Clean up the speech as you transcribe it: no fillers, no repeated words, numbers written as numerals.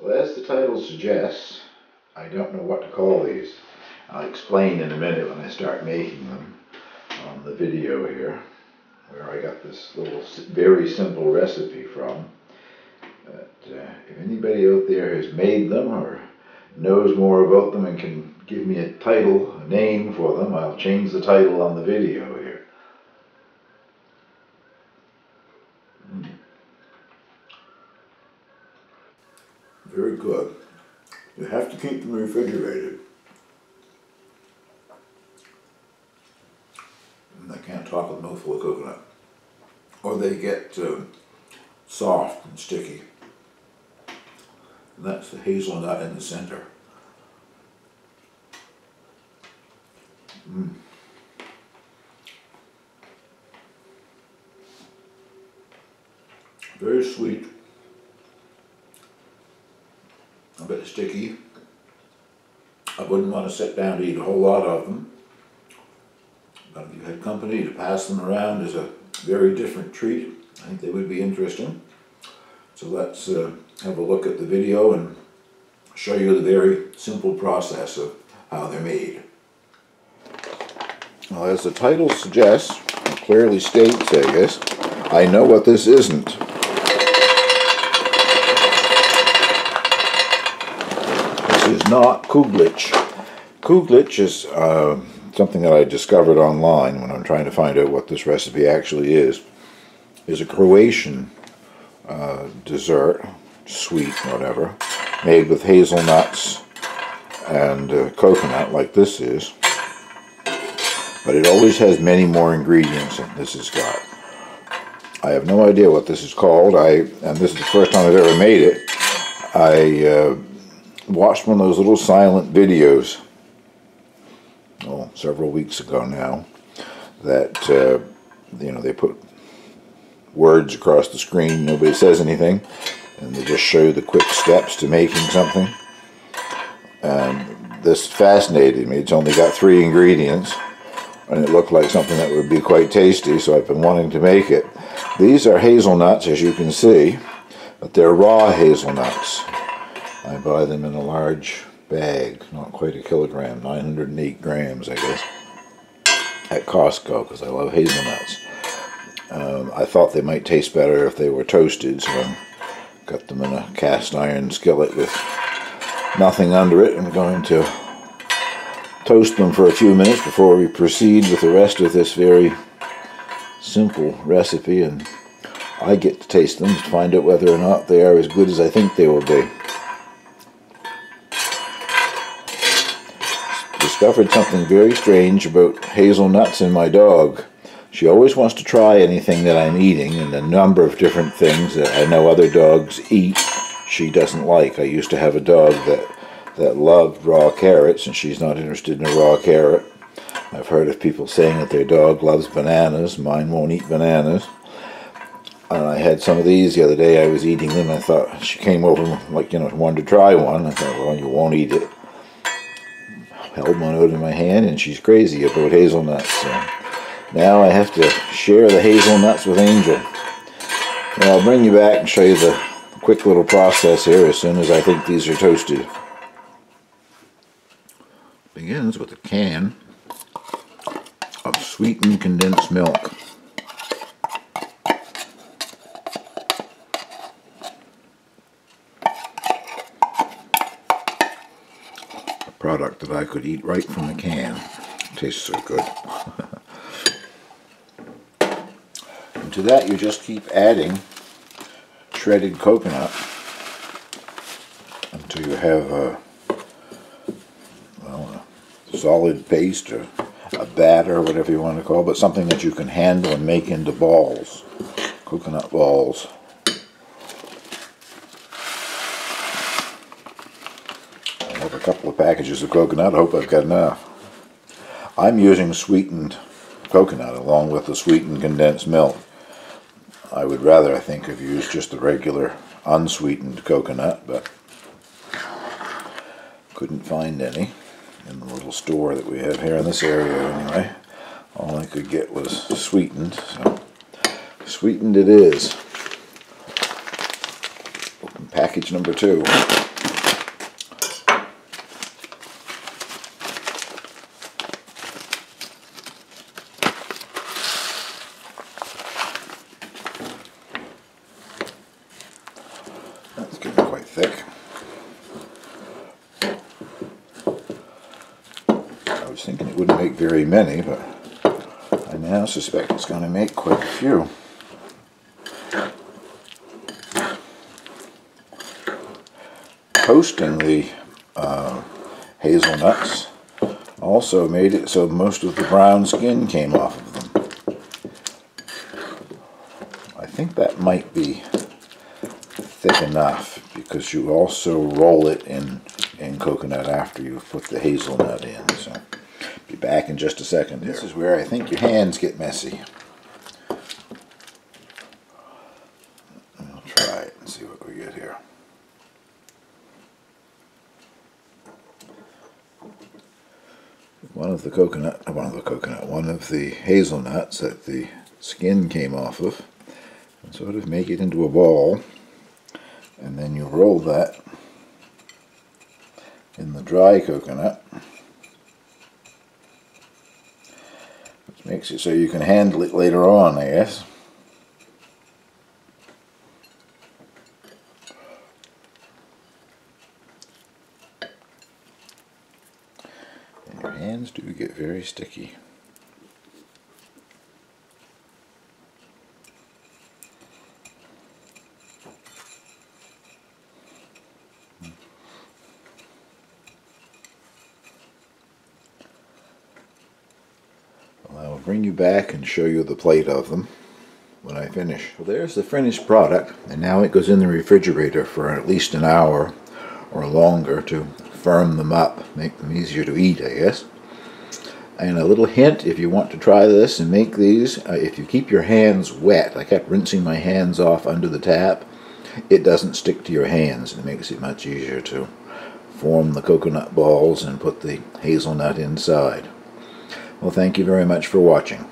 Well, as the title suggests, I don't know what to call these. I'll explain in a minute when I start making them on the video here, where I got this little very simple recipe from. But if anybody out there has made them or knows more about them and can give me a title, a name for them, I'll change the title on the video here. Very good. You have to keep them refrigerated. And I can't talk with a mouthful of coconut, or they get soft and sticky. And that's the hazelnut in the center. Very sweet, a bit sticky. I wouldn't want to sit down to eat a whole lot of them, but if you had company, to pass them around is a very different treat. I think they would be interesting. So let's have a look at the video and show you the very simple process of how they're made. Well, as the title suggests, it clearly states, I guess, I know what this isn't. This is not Kuglice. Kuglice is something that I discovered online when I'm trying to find out what this recipe actually is a Croatian dessert, sweet, whatever, made with hazelnuts and coconut like this is. But it always has many more ingredients than this has got. I have no idea what this is called, and this is the first time I've ever made it. I watched one of those little silent videos, several weeks ago now, that, you know, they put words across the screen, nobody says anything, and they just show the quick steps to making something. And this fascinated me. It's only got 3 ingredients, and it looked like something that would be quite tasty, so I've been wanting to make it. These are hazelnuts, as you can see, but they're raw hazelnuts. I buy them in a large bag, not quite a kilogram, 908 grams, I guess, at Costco, because I love hazelnuts. I thought they might taste better if they were toasted, so I got them in a cast iron skillet with nothing under it. I'm going to toast them for a few minutes before we proceed with the rest of this very simple recipe, and I get to taste them to find out whether or not they are as good as I think they will be. Discovered something very strange about hazelnuts in my dog. She always wants to try anything that I'm eating, and a number of different things that I know other dogs eat she doesn't like. I used to have a dog that loved raw carrots, and she's not interested in a raw carrot. I've heard of people saying that their dog loves bananas. Mine won't eat bananas. And I had some of these the other day. I was eating them, and I thought, she came over, like, you know, wanted to try one. I thought, well, you won't eat it. Held one out in my hand, and she's crazy about hazelnuts. So now I have to share the hazelnuts with Angel. Well, I'll bring you back and show you the quick little process here as soon as I think these are toasted. Begins with a can of sweetened condensed milk. A product that I could eat right from the can. It tastes so good. And to that you just keep adding shredded coconut until you have a solid paste or a batter, or whatever you want to call it, but something that you can handle and make into balls, coconut balls. I have a couple of packages of coconut. I hope I've got enough. I'm using sweetened coconut along with the sweetened condensed milk. I would rather, I think, have used just the regular unsweetened coconut, but couldn't find any in the little store that we have here in this area anyway. All I could get was sweetened, so sweetened it is. Open package number 2. wouldn't make very many, but I now suspect it's going to make quite a few. Toasting the hazelnuts also made it so most of the brown skin came off of them. I think that might be thick enough because you also roll it in coconut after you've put the hazelnut in. So be back in just a second. This is where I think your hands get messy. I'll try it and see what we get here. One of the hazelnuts that the skin came off of, and sort of make it into a ball, and then you roll that in the dry coconut, which makes it so you can handle it later on, I guess. And your hands do get very sticky. I'll bring you back and show you the plate of them when I finish. Well, there's the finished product, and now it goes in the refrigerator for at least an hour or longer to firm them up, make them easier to eat, I guess. And a little hint, if you want to try this and make these, if you keep your hands wet, I kept rinsing my hands off under the tap, it doesn't stick to your hands, and it makes it much easier to form the coconut balls and put the hazelnut inside. Well, thank you very much for watching.